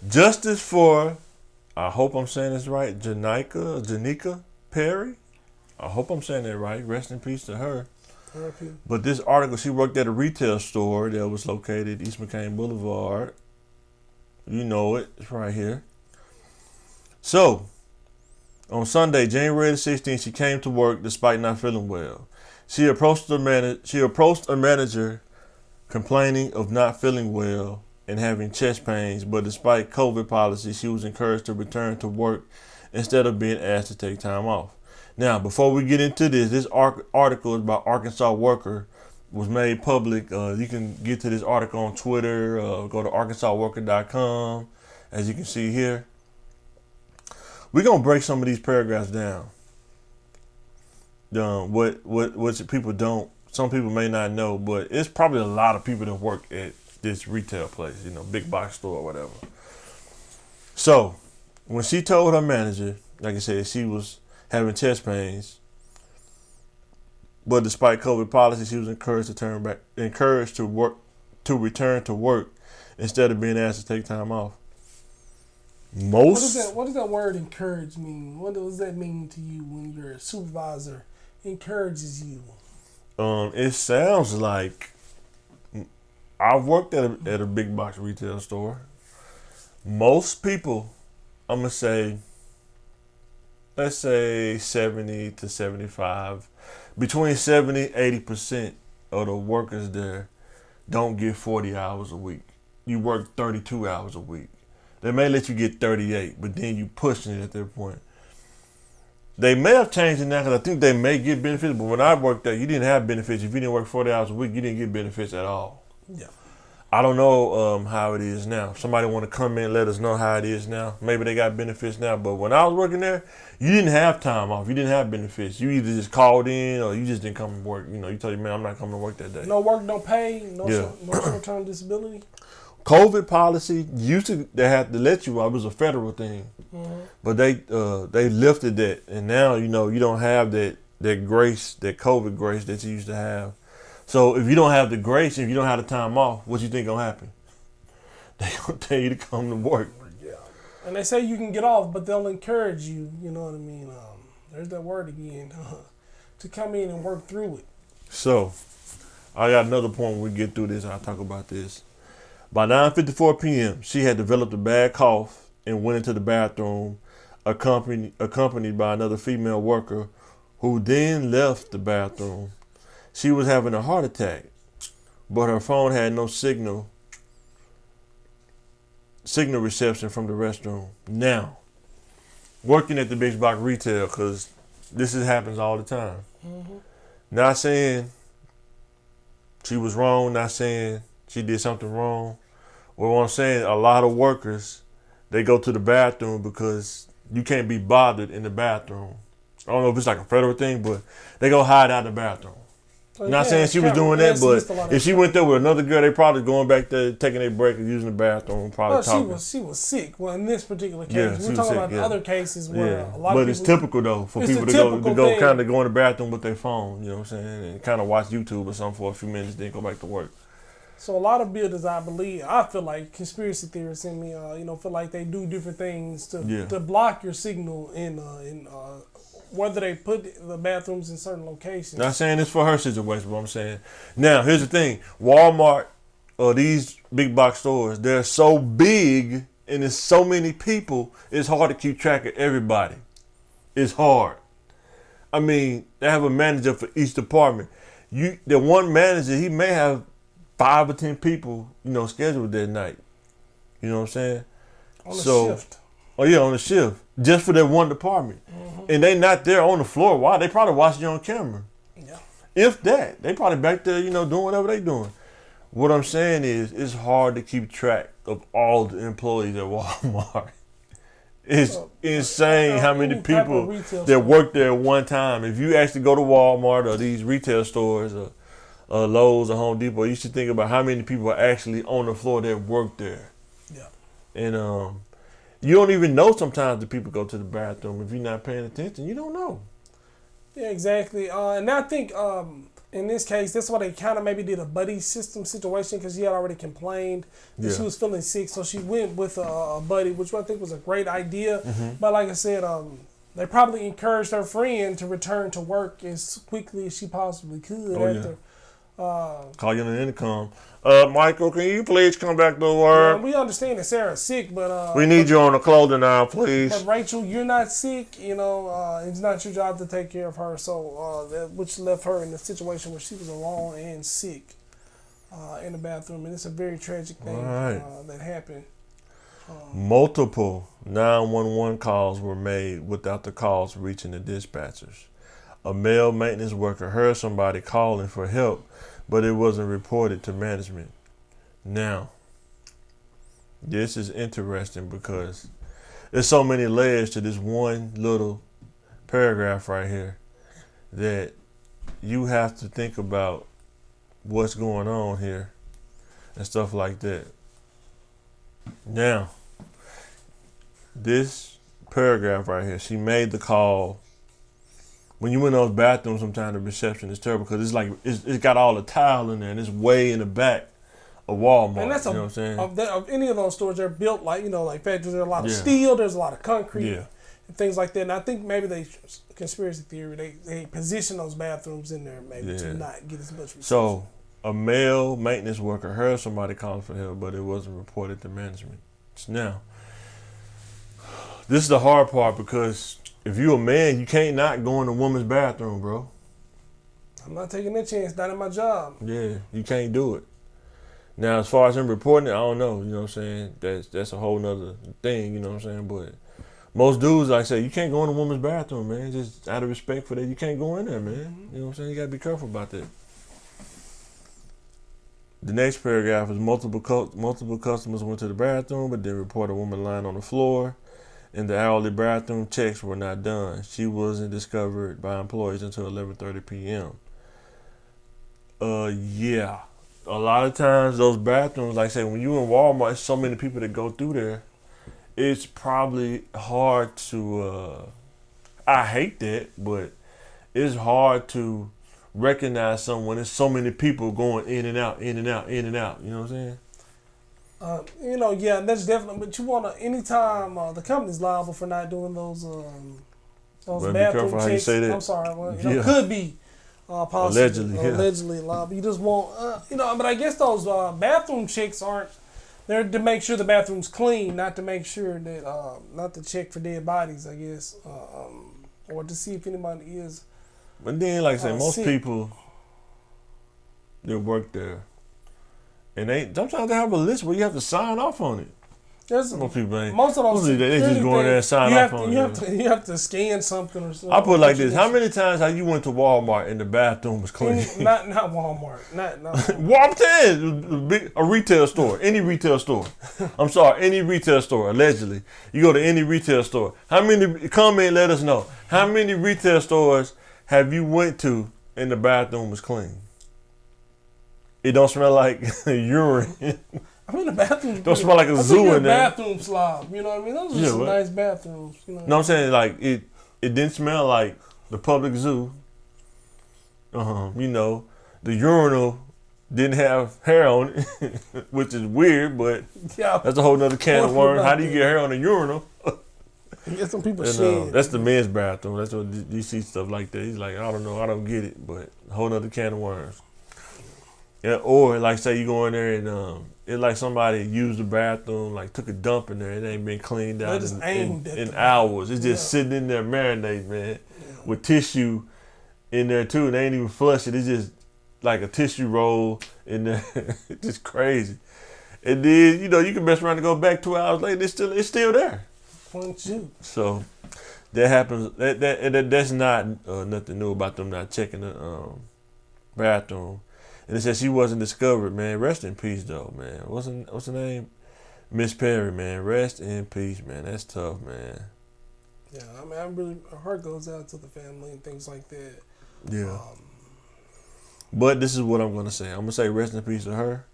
Justice for, I hope I'm saying this right, Janika Perry. I hope I'm saying that right. Rest in peace to her. R.I.P. But this article, she worked at a retail store that was located East McCain Boulevard. You know it. It's right here. So, on Sunday, January the 16th, she came to work despite not feeling well. She approached a manager complaining of not feeling well and having chest pains, but despite COVID policy, she was encouraged to return to work instead of being asked to take time off. Now, before we get into this article is about Arkansas worker was made public. You can get to this article on Twitter. Go to arkansasworker.com. As you can see here, we're gonna break some of these paragraphs down. What people don't, some people may not know, but it's probably a lot of people that work at this retail place, big box store or whatever. So, when she told her manager, like I said, she was having chest pains, but despite COVID policy, she was encouraged to return to work instead of being asked to take time off. What does that word encourage mean? What does that mean to you when your supervisor encourages you? It sounds like I've worked at a big box retail store. Most people, I'm gonna say, let's say 70 to 75, between 70-80% of the workers there don't get 40 hours a week. You work 32 hours a week. They may let you get 38, but then you pushing it at that point. They may have changed it now because I think they may get benefits, but when I worked there, you didn't have benefits. If you didn't work 40 hours a week, you didn't get benefits at all. Yeah. I don't know how it is now. If somebody want to come in and let us know how it is now. Maybe they got benefits now, but when I was working there, you didn't have time off. You didn't have benefits. You either just called in or you just didn't come to work. You told your man, I'm not coming to work that day. No work, no pay, no Yeah. short-term disability. COVID policy used to, they had to let you off. It was a federal thing, but they lifted that, and now you don't have that grace, that COVID grace that you used to have. So if you don't have the grace, if you don't have the time off, what you think gonna happen? They gonna tell you to come to work. Yeah, and they say you can get off, but they'll encourage you. You know what I mean? There's that word again, to come in and work through it. So I got another point when we get through this. I'll talk about this. By 9:54 p.m., she had developed a bad cough and went into the bathroom, accompanied by another female worker, who then left the bathroom. She was having a heart attack, but her phone had no signal reception from the restroom. Now, working at the big box retail, because happens all the time. Not saying she was wrong, not saying she did something wrong. What I'm saying, a lot of workers, they go to the bathroom because you can't be bothered in the bathroom. I don't know if it's like a federal thing, but they go hide out in the bathroom. Not saying she was doing that, but if she went there with another girl, they probably going back there, taking their break and using the bathroom, probably talking. She was sick. Well, in this particular case, Yeah, we're talking about other cases where a lot of But it's typical though for people to go kind of go in the bathroom with their phone. You know what I'm saying, and kind of watch YouTube or something for a few minutes, then go back to work. So a lot of builders, I feel like conspiracy theorists in me, feel like they do different things to block your signal in whether they put the bathrooms in certain locations. Not saying it's for her situation, but I'm saying now here's the thing: Walmart or these big box stores, they're so big and there's so many people. It's hard to keep track of everybody. It's hard. I mean, they have a manager for each department. The one manager, he may have 5 or 10 people, scheduled that night. You know what I'm saying? On a shift. Oh yeah, on a shift. Just for that one department. And they not there on the floor. Why? They probably watching you on camera. Yeah. If that. They probably back there, doing whatever they doing. What I'm saying is, it's hard to keep track of all the employees at Walmart. It's insane how many people that work there at one time. If you actually go to Walmart or these retail stores or Lowe's or Home Depot, you should think about how many people are actually on the floor that work there. Yeah. And you don't even know sometimes that people go to the bathroom. If you're not paying attention, you don't know. Yeah, exactly. And I think in this case, that's why they kind of maybe did a buddy system situation because she had already complained that she was feeling sick. So she went with a buddy, which I think was a great idea. But like I said, they probably encouraged her friend to return to work as quickly as she possibly could after. Call you on the intercom. Michael, can you please come back to work? We understand that Sarah's sick, but we need you on the clothing aisle, please. But Rachel, you're not sick. You know, it's not your job to take care of her. So, which left her in a situation where she was alone and sick in the bathroom, and it's a very tragic thing that happened. Multiple 911 calls were made without the calls reaching the dispatchers. A male maintenance worker heard somebody calling for help, but it wasn't reported to management. Now, this is interesting because there's so many layers to this one little paragraph right here that you have to think about what's going on here and stuff like that. Now, this paragraph right here, she made the call. When you in those bathrooms, sometimes the reception is terrible because it's like it's got all the tile in there and it's way in the back of Walmart. And that's you know what I'm saying? Of any of those stores, they're built like like factories. There's a lot of steel. There's a lot of concrete and things like that. And I think maybe conspiracy theory, they position those bathrooms in there maybe to not get as much reception. So a male maintenance worker heard somebody calling for help, but it wasn't reported to management. Now, this is the hard part because if you're a man, you can't not go in a woman's bathroom, bro. I'm not taking that chance. Not in my job. Yeah, you can't do it. Now, as far as him reporting it, I don't know. You know what I'm saying? That's a whole nother thing. You know what I'm saying? But most dudes, like I say, you can't go in a woman's bathroom, man. Just out of respect for that, you can't go in there, man. You know what I'm saying? You gotta be careful about that. The next paragraph is multiple customers went to the bathroom, but then reported a woman lying on the floor. And the hourly bathroom checks were not done. She wasn't discovered by employees until 11:30 p.m. Yeah. A lot of times those bathrooms, like I say, when you in Walmart, there's so many people that go through there. It's probably hard to, I hate that, but it's hard to recognize someone. There's so many people going in and out, in and out, in and out. You know what I'm saying? That's definitely. But you want to anytime the company's liable for not doing those bathroom checks. How you say that. I'm sorry. Well, could be possibly allegedly liable. You just want But I guess those bathroom checks aren't. They're to make sure the bathroom's clean, not to make sure that not to check for dead bodies. I guess, or to see if anybody is. But then, like I say, most sick. people that work there. And sometimes they have a list where you have to sign off on it. Most people ain't. Most of those they just go in there and sign off on it. You have to scan something or something. I put it like this: how many times have you went to Walmart and the bathroom was clean? Not Walmart. Not Walmart, a retail store, any retail store. I'm sorry, any retail store. Allegedly, you go to any retail store. How many? Come in, let us know. How many retail stores have you went to and the bathroom was clean? It don't smell like urine. I'm in the bathroom. Don't smell like a zoo in there. Bathroom slob. You know what I mean? Those are some nice bathrooms. You know? No, I'm saying like it didn't smell like the public zoo. The urinal didn't have hair on it, which is weird, but that's a whole nother can of worms. How do you get hair on a urinal? Get some people shed. That's the men's bathroom. That's what you see stuff like that. He's like, I don't know, I don't get it, but a whole nother can of worms. Yeah, or like say you go in there and it's like somebody used the bathroom, like took a dump in there. It ain't been cleaned out in hours. It's just sitting in there marinating, man, with tissue in there too. And they ain't even flush it. It's just like a tissue roll in there. It's just crazy. And then you can mess around and go back 2 hours later. It's still there. So that happens. That's not nothing new about them not checking the bathroom. And it says she wasn't discovered, man. Rest in peace, though, man. What's her name? Miss Perry, man. Rest in peace, man. That's tough, man. Yeah, I mean, my heart goes out to the family and things like that. Yeah. But this is what I'm gonna say. I'm gonna say rest in peace to her.